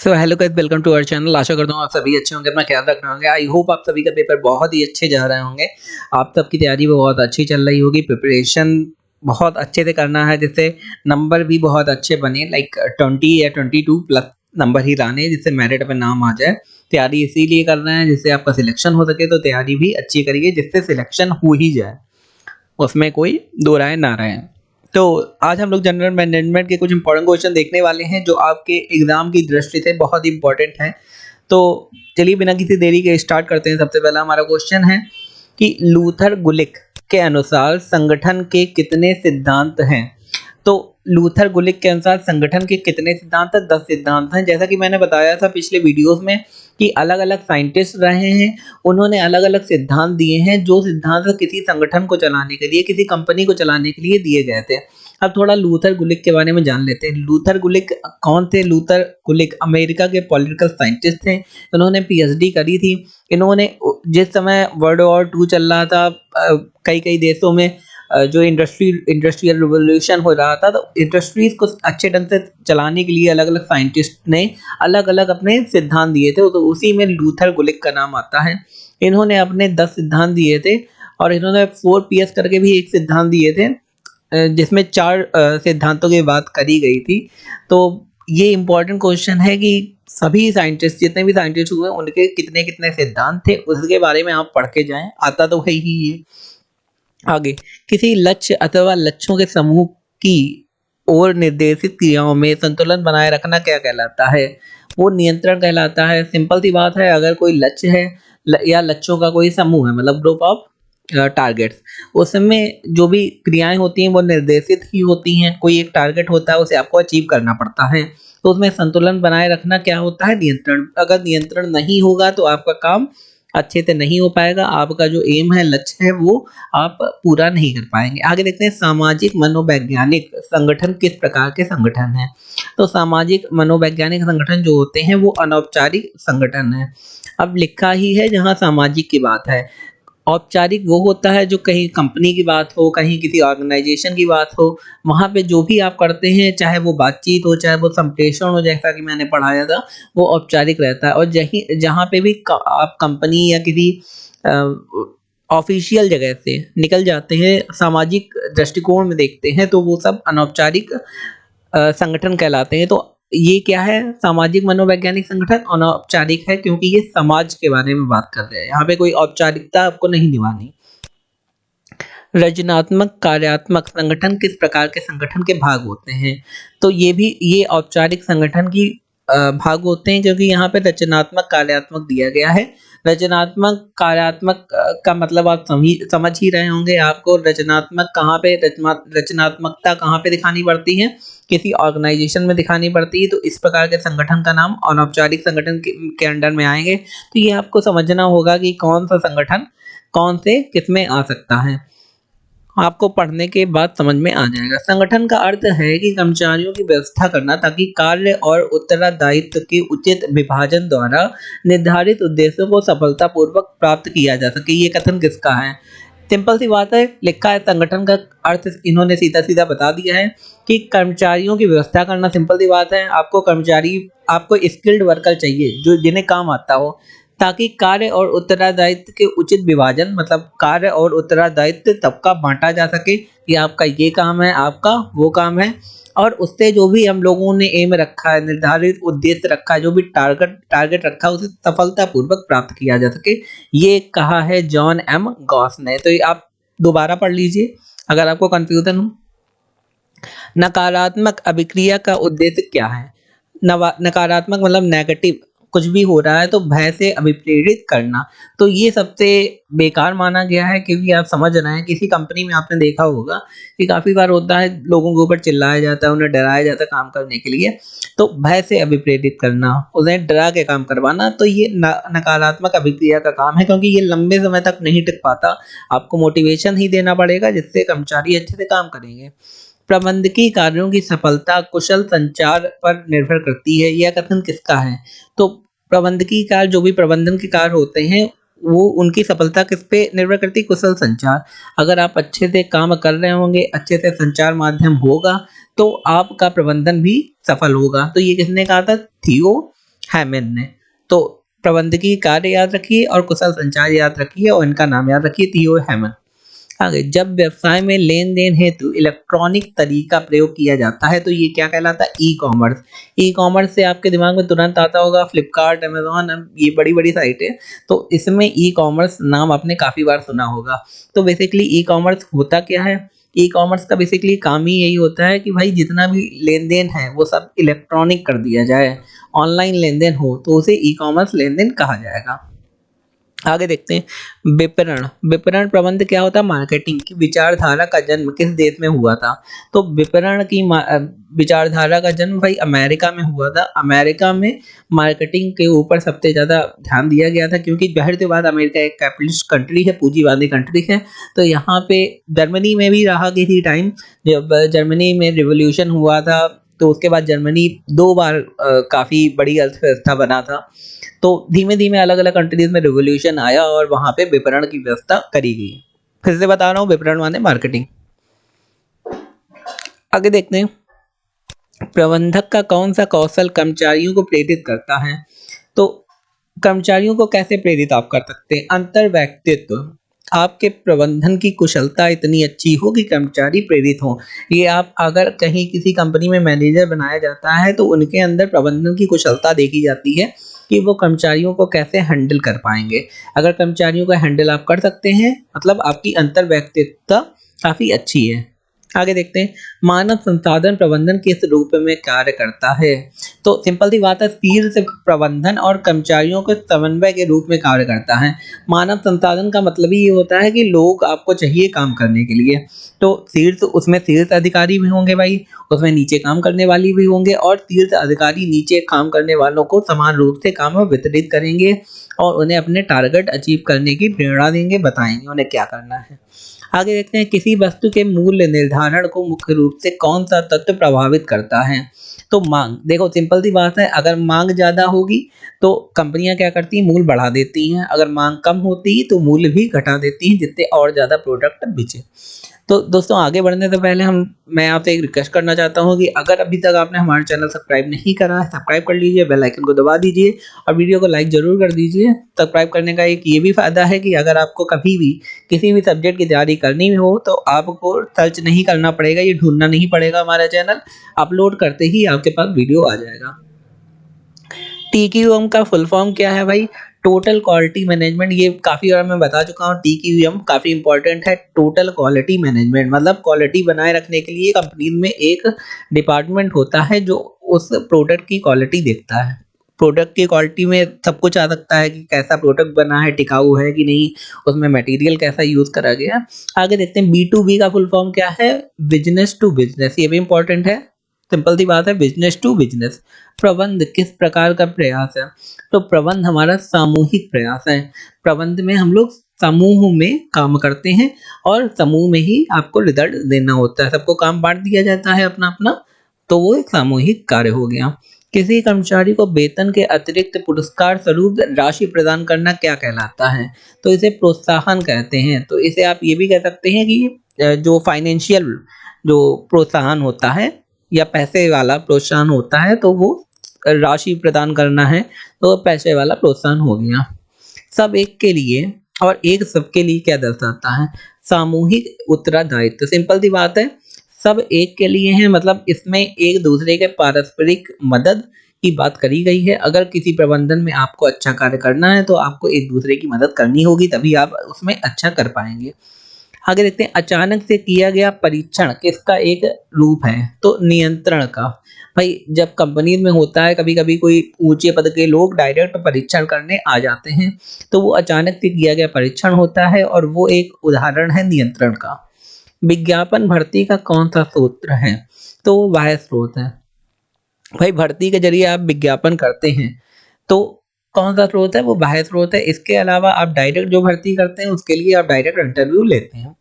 So hello guys, welcome to our channel. आशा करता हूँ आप सभी अच्छे होंगे, अपना ख्याल रख रहे होंगे। आई होप आप सभी का पेपर बहुत ही अच्छे जा रहे होंगे। आप सबकी तैयारी भी बहुत अच्छी चल रही होगी। प्रिपरेशन बहुत अच्छे से करना है जिससे नंबर भी बहुत अच्छे बने, लाइक 20 या 22 प्लस नंबर ही लाने हैं, जिससे मेरिट पे नाम आ जाए। तैयारी इसीलिए कर रहे हैं जिससे आपका सिलेक्शन हो सके, तो तैयारी भी अच्छी करिए जिससे सिलेक्शन हो ही जाए, उसमें कोई दो राय ना रहे। तो आज हम लोग जनरल मैनेजमेंट के कुछ इंपॉर्टेंट क्वेश्चन देखने वाले हैं जो आपके एग्जाम की दृष्टि से बहुत ही इंपॉर्टेंट हैं। तो चलिए बिना किसी देरी के स्टार्ट करते हैं। सबसे पहला हमारा क्वेश्चन है कि लूथर गुलिक के अनुसार संगठन के कितने सिद्धांत हैं। तो लूथर गुलिक के अनुसार संगठन के कितने सिद्धांत हैं? 10 सिद्धांत हैं। जैसा कि मैंने बताया था पिछले वीडियोस में कि अलग अलग साइंटिस्ट रहे हैं, उन्होंने अलग अलग सिद्धांत दिए हैं जो सिद्धांत किसी संगठन को चलाने के लिए, किसी कंपनी को चलाने के लिए दिए गए थे। अब थोड़ा लूथर गुलिक के बारे में जान लेते हैं। लूथर गुलिक कौन थे? लूथर गुलिक अमेरिका के पॉलिटिकल साइंटिस्ट थे। इन्होंने पीएचडी करी थी। इन्होंने जिस समय वर्ल्ड वॉर 2 चल रहा था, कई कई देशों में जो इंडस्ट्रियल रिवोल्यूशन हो रहा था, तो इंडस्ट्रीज को अच्छे ढंग से चलाने के लिए अलग अलग साइंटिस्ट ने अलग अलग अपने सिद्धांत दिए थे। तो उसी में लूथर गुलिक का नाम आता है। इन्होंने अपने 10 सिद्धांत दिए थे और इन्होंने 4PS करके भी एक सिद्धांत दिए थे, जिसमें 4 सिद्धांतों की बात करी गई थी। तो ये इम्पोर्टेंट क्वेश्चन है कि सभी साइंटिस्ट, जितने भी साइंटिस्ट हुए, उनके कितने कितने सिद्धांत थे, उसके बारे में आप पढ़ के जाएं। आता तो है ही ये। आगे, किसी लक्ष्य अथवा लक्ष्यों के समूह की ओर निर्देशित क्रियाओं में संतुलन बनाए रखना क्या कहलाता है? वो नियंत्रण कहलाता है। सिंपल सी बात है, अगर कोई लक्ष्य है या लक्ष्यों का कोई समूह है, मतलब ग्रुप ऑफ टारगेट्स, उसमें जो भी क्रियाएं होती हैं वो निर्देशित ही होती हैं। कोई एक टारगेट होता है, उसे आपको अचीव करना पड़ता है। तो उसमें संतुलन बनाए रखना क्या होता है? नियंत्रण। अगर नियंत्रण नहीं होगा तो आपका काम अच्छे से नहीं हो पाएगा, आपका जो एम है, लक्ष्य है, वो आप पूरा नहीं कर पाएंगे। आगे देखते हैं, सामाजिक मनोवैज्ञानिक संगठन किस प्रकार के संगठन हैं। तो सामाजिक मनोवैज्ञानिक संगठन जो होते हैं वो अनौपचारिक संगठन है। अब लिखा ही है जहाँ सामाजिक की बात है। औपचारिक वो होता है जो कहीं कंपनी की बात हो, कहीं किसी ऑर्गेनाइजेशन की बात हो, वहाँ पे जो भी आप करते हैं, चाहे वो बातचीत हो, चाहे वो संप्रेषण हो, जैसा कि मैंने पढ़ाया था, वो औपचारिक रहता है। और जहाँ पे भी आप कंपनी या किसी ऑफिशियल जगह से निकल जाते हैं, सामाजिक दृष्टिकोण में देखते हैं, तो वो सब अनौपचारिक संगठन कहलाते हैं। तो ये क्या है? सामाजिक मनोवैज्ञानिक संगठन अनौपचारिक है, क्योंकि ये समाज के बारे में बात कर रहे हैं। यहाँ पे कोई औपचारिकता आपको नहीं निभानी। रचनात्मक कार्यात्मक संगठन किस प्रकार के संगठन के भाग होते हैं? तो ये औपचारिक संगठन की भाग होते हैं, क्योंकि यहाँ पे रचनात्मक कार्यात्मक दिया गया है। रचनात्मक कार्यात्मक का मतलब आप समझ ही रहे होंगे। आपको रचनात्मक कहाँ पे, रचनात्मकता कहाँ पे दिखानी पड़ती है? किसी ऑर्गेनाइजेशन में दिखानी पड़ती है। तो इस प्रकार के संगठन का नाम अनौपचारिक संगठन के अंडर में आएंगे। तो ये आपको समझना होगा कि कौन सा संगठन कौन से किसमें आ सकता है। आपको पढ़ने के बाद समझ में आ जाएगा। संगठन का अर्थ है कि कर्मचारियों की व्यवस्था करना ताकि कार्य और उत्तरदायित्व के उचित विभाजन द्वारा निर्धारित उद्देश्यों को सफलतापूर्वक प्राप्त किया जा सके। ये कथन किसका है? सिंपल सी बात है, लिखा है। संगठन का अर्थ इन्होंने सीधा सीधा बता दिया है कि कर्मचारियों की व्यवस्था करना। सिंपल सी बात है, आपको स्किल्ड वर्कर चाहिए जो जिन्हें काम आता हो, ताकि कार्य और उत्तरदायित्व के उचित विभाजन, मतलब कार्य और उत्तरदायित्व सबका बांटा जा सके कि आपका ये काम है, आपका वो काम है, और उससे जो भी हम लोगों ने एम रखा है, निर्धारित उद्देश्य रखा है, जो भी टारगेट रखा है, उसे सफलतापूर्वक प्राप्त किया जा सके। ये कहा है जॉन एम गॉस ने। तो ये आप दोबारा पढ़ लीजिए अगर आपको कंफ्यूजन हो। नकारात्मक अभिक्रिया का उद्देश्य क्या है? नकारात्मक मतलब नेगेटिव, कुछ भी हो रहा है तो भय से अभिप्रेरित करना। तो ये सबसे बेकार माना गया है, क्योंकि आप समझ रहे हैं किसी कंपनी में आपने देखा होगा कि काफ़ी बार होता है, लोगों के ऊपर चिल्लाया जाता है, उन्हें डराया जाता है काम करने के लिए। तो भय से अभिप्रेरित करना, उन्हें डरा के काम करवाना, तो ये नकारात्मक अभिक्रिया का काम है, क्योंकि ये लंबे समय तक नहीं टिक पाता। आपको मोटिवेशन ही देना पड़ेगा जिससे कर्मचारी अच्छे से काम करेंगे। प्रबंधकीय कार्यों की सफलता कुशल संचार पर निर्भर करती है। यह कथन किसका है? तो प्रबंधकीय कार्य, जो भी प्रबंधन के कार्य होते हैं, वो उनकी सफलता किस पे निर्भर करती है? कुशल संचार। अगर आप अच्छे से काम कर रहे होंगे, अच्छे से संचार माध्यम होगा, तो आपका प्रबंधन भी सफल होगा। तो ये किसने कहा था? थियो हैमन ने। तो प्रबंधकीय कार्य याद रखिए और कुशल संचार याद रखिए और इनका नाम याद रखिए, थियो हैमन। आगे, जब व्यवसाय में लेन-देन हेतु इलेक्ट्रॉनिक तरीका प्रयोग किया जाता है तो ये क्या कहलाता है? ई-कॉमर्स। ई-कॉमर्स से आपके दिमाग में तुरंत आता होगा फ्लिपकार्ट, अमेज़न, ये बड़ी-बड़ी साइटें। तो इसमें ई-कॉमर्स नाम आपने काफ़ी बार सुना होगा। तो बेसिकली ई-कॉमर्स होता क्या है? ई-कॉमर्स का बेसिकली काम ही यही होता है कि भाई जितना भी लेन-देन है वो सब इलेक्ट्रॉनिक कर दिया जाए। ऑनलाइन लेन-देन हो तो उसे ई-कॉमर्स लेन-देन कहा जाएगा। आगे देखते हैं विपणन। विपणन प्रबंध क्या होता है? मार्केटिंग की विचारधारा का जन्म किस देश में हुआ था? तो विपणन की विचारधारा का जन्म भाई अमेरिका में हुआ था। अमेरिका में मार्केटिंग के ऊपर सबसे ज़्यादा ध्यान दिया गया था क्योंकि ज़ाहिर सी बात अमेरिका एक कैपिटलिस्ट कंट्री है, पूंजीवादी कंट्री है। तो यहाँ पे जर्मनी में भी रहा किसी टाइम, जब जर्मनी में रिवॉल्यूशन हुआ था तो उसके बाद जर्मनी 2 बार काफ़ी बड़ी अर्थव्यवस्था बना था। तो धीमे-धीमे अलग-अलग कंट्रीज़ में रिवॉल्यूशन आया और वहाँ पे विपणन की व्यवस्था करी गई। फिर से बता रहा हूँ, विपणन माने मार्केटिंग। आगे देखते हैं, प्रबंधक का कौन-सा कौशल कर्मचारियों को प्रेरित करता है? तो कर्मचारियों को कैसे प्रेरित आप कर सकते हैं? अंतर्व्यक्तित्व। आपके प्रबंधन की कुशलता इतनी अच्छी हो कि कर्मचारी प्रेरित हों। ये आप अगर कहीं किसी कंपनी में मैनेजर बनाया जाता है तो उनके अंदर प्रबंधन की कुशलता देखी जाती है कि वो कर्मचारियों को कैसे हैंडल कर पाएँगे। अगर कर्मचारियों को हैंडल आप कर सकते हैं मतलब आपकी अंतर्व्यक्तित्व काफ़ी अच्छी है। आगे देखते हैं, मानव संसाधन प्रबंधन किस रूप में कार्य करता है? तो सिंपल सी बात है, शीर्ष प्रबंधन और कर्मचारियों के समन्वय के रूप में कार्य करता है। मानव संसाधन का मतलब ही ये होता है कि लोग आपको चाहिए काम करने के लिए। तो शीर्ष, उसमें शीर्ष अधिकारी भी होंगे भाई, उसमें नीचे काम करने वाली भी होंगे और शीर्ष अधिकारी नीचे काम करने वालों को समान रूप से काम वितरित करेंगे और उन्हें अपने टारगेट अचीव करने की प्रेरणा देंगे, बताएंगे उन्हें क्या करना है। आगे देखते हैं, किसी वस्तु के मूल्य निर्धारण को मुख्य रूप से कौन सा तत्व प्रभावित करता है? तो मांग। देखो सिंपल सी बात है, अगर मांग ज़्यादा होगी तो कंपनियां क्या करती हैं? मूल्य बढ़ा देती हैं। अगर मांग कम होती है तो मूल्य भी घटा देती हैं जिससे और ज़्यादा प्रोडक्ट बिचे। तो दोस्तों आगे बढ़ने से पहले हम मैं आपसे एक रिक्वेस्ट करना चाहता हूँ कि अगर अभी तक आपने हमारा चैनल सब्सक्राइब नहीं करा है, सब्सक्राइब कर लीजिए, बेल आइकन को दबा दीजिए और वीडियो को लाइक ज़रूर कर दीजिए। सब्सक्राइब करने का एक ये भी फ़ायदा है कि अगर आपको कभी भी किसी भी सब्जेक्ट की तैयारी करनी हो तो आपको सर्च नहीं करना पड़ेगा, ये ढूँढना नहीं पड़ेगा, हमारा चैनल अपलोड करते ही आपके पास वीडियो आ जाएगा। टीक्यूएम का फुल फॉर्म क्या है भाई? Total quality management. ये काफ़ी बार मैं बता चुका हूँ, टीक्यूएम काफ़ी इंपॉर्टेंट है। टोटल क्वालिटी मैनेजमेंट मतलब क्वालिटी बनाए रखने के लिए कंपनी में एक डिपार्टमेंट होता है जो उस प्रोडक्ट की क्वालिटी देखता है। प्रोडक्ट की क्वालिटी में सब कुछ आ सकता है कि कैसा प्रोडक्ट बना है, टिकाऊ है कि नहीं, उसमें मटेरियल कैसा यूज़ करा गया है। आगे देखते हैं, B2B का फुल फॉर्म क्या है? Business to business. ये भी इंपॉर्टेंट है, सिंपल सी बात है, बिजनेस टू बिजनेस। प्रबंध किस प्रकार का प्रयास है? तो प्रबंध हमारा सामूहिक प्रयास है। प्रबंध में हम लोग समूह में काम करते हैं और समूह में ही आपको रिजल्ट देना होता है। सबको काम बांट दिया जाता है अपना अपना, तो वो एक सामूहिक कार्य हो गया। किसी कर्मचारी को वेतन के अतिरिक्त पुरस्कार स्वरूप राशि प्रदान करना क्या कहलाता है? तो इसे प्रोत्साहन कहते हैं। तो इसे आप ये भी कह सकते हैं कि जो फाइनेंशियल जो प्रोत्साहन होता है या पैसे वाला प्रोत्साहन होता है तो वो राशि प्रदान करना है, तो पैसे वाला प्रोत्साहन हो गया। सब एक के लिए और एक सबके लिए क्या दर्शाता है? सामूहिक उत्तरदायित्व। सिंपल सी बात है, सब एक के लिए है मतलब इसमें एक दूसरे के पारस्परिक मदद की बात करी गई है। अगर किसी प्रबंधन में आपको अच्छा कार्य करना है तो आपको एक दूसरे की मदद करनी होगी, तभी आप उसमें अच्छा कर पाएंगे। आगे देखते हैं, अचानक से किया गया परीक्षण किसका एक रूप है? तो नियंत्रण का। भाई जब कंपनी में होता है कभी कभी कोई ऊंचे पद के लोग डायरेक्ट परीक्षण करने आ जाते हैं, तो वो अचानक से किया गया परीक्षण होता है और वो एक उदाहरण है नियंत्रण का। विज्ञापन भर्ती का कौन सा सूत्र है? तो वो बाह्य स्रोत है। भाई भर्ती के जरिए आप विज्ञापन करते हैं तो कौन सा स्रोत है? वो बाह्य स्रोत है। इसके अलावा आप डायरेक्ट जो भर्ती करते हैं उसके लिए आप डायरेक्ट इंटरव्यू लेते हैं।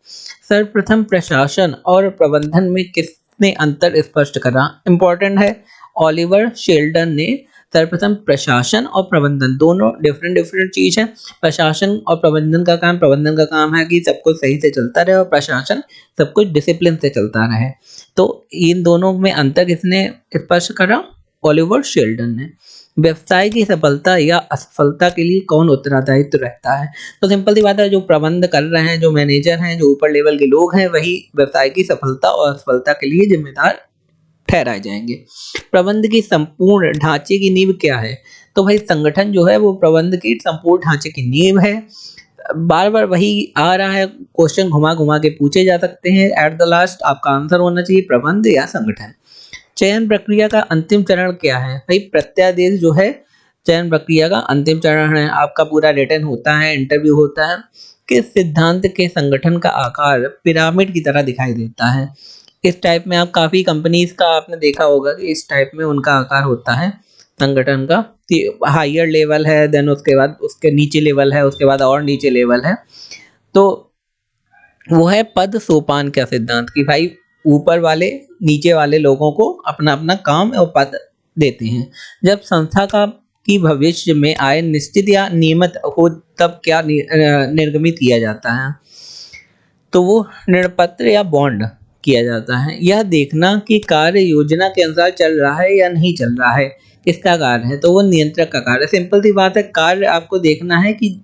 सर्वप्रथम प्रशासन और प्रबंधन में किसने अंतर स्पष्ट करा? इंपॉर्टेंट है, ओलिवर शेल्डन ने सर्वप्रथम प्रशासन और प्रबंधन दोनों डिफरेंट डिफरेंट चीज है। प्रशासन और प्रबंधन का काम है कि सब कुछ सही से चलता रहे और प्रशासन सब कुछ डिसिप्लिन से चलता रहे। तो इन दोनों में अंतर किसने स्पष्ट करा? ओलिवर शेल्डन ने। व्यवसाय की सफलता या असफलता के लिए कौन उत्तरदायित्व रहता है? तो सिंपल सी बात है, जो प्रबंध कर रहे हैं, जो मैनेजर हैं, जो ऊपर लेवल के लोग हैं, वही व्यवसाय की सफलता और असफलता के लिए जिम्मेदार ठहराए जाएँगे। प्रबंध की संपूर्ण ढाँचे की नींव क्या है? तो भाई संगठन जो है वो प्रबंध की संपूर्ण ढाँचे की नींव है। बार-बार वही आ रहा है, क्वेश्चन घुमा-घुमा के पूछे जा सकते हैं। एट द लास्ट आपका आंसर होना चाहिए प्रबंध या संगठन। चयन प्रक्रिया का अंतिम चरण क्या है? भाई प्रत्यादेश जो है चयन प्रक्रिया का अंतिम चरण है। आपका पूरा रिटन होता है, इंटरव्यू होता है। किस सिद्धांत के संगठन का आकार पिरामिड की तरह दिखाई देता है? इस टाइप में आप काफ़ी कंपनीज़ का आपने देखा होगा कि इस टाइप में उनका आकार होता है संगठन का, कि हायर लेवल है, देन उसके बाद उसके नीचे लेवल है, उसके बाद और नीचे लेवल है। तो वो है पद सोपान का सिद्धांत, कि भाई ऊपर वाले नीचे वाले लोगों को अपना-अपना काम और पद देते हैं। जब संस्था का की भविष्य में आय निश्चित या नियमित हो, तब क्या निर्गमित किया जाता है? तो वो ऋणपत्र या बॉन्ड किया जाता है। यह देखना कि कार्य योजना के अनुसार चल रहा है या नहीं चल रहा है, किसका कार्य है? तो वो नियंत्रक का कार्य है। सिंपल सी बात है, कार्य आपको देखना है कि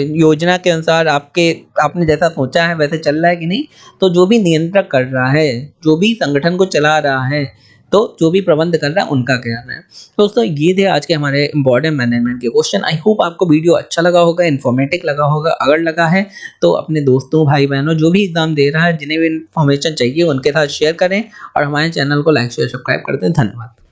योजना के अनुसार आपने जैसा सोचा है वैसे चल रहा है कि नहीं। तो जो भी नियंत्रक कर रहा है, जो भी संगठन को चला रहा है, तो जो भी प्रबंध कर रहा है उनका कहना है। तो दोस्तों ये थे आज के हमारे इम्पोर्टेंट मैनेजमेंट के क्वेश्चन। आई होप आपको वीडियो अच्छा लगा होगा, इन्फॉर्मेटिव लगा होगा। अगर लगा है तो अपने दोस्तों, भाई-बहनों जो भी एग्ज़ाम दे रहा है, जिन्हें भी इन्फॉर्मेशन चाहिए उनके साथ शेयर करें और हमारे चैनल को लाइक, शेयर, सब्सक्राइब कर दें। धन्यवाद।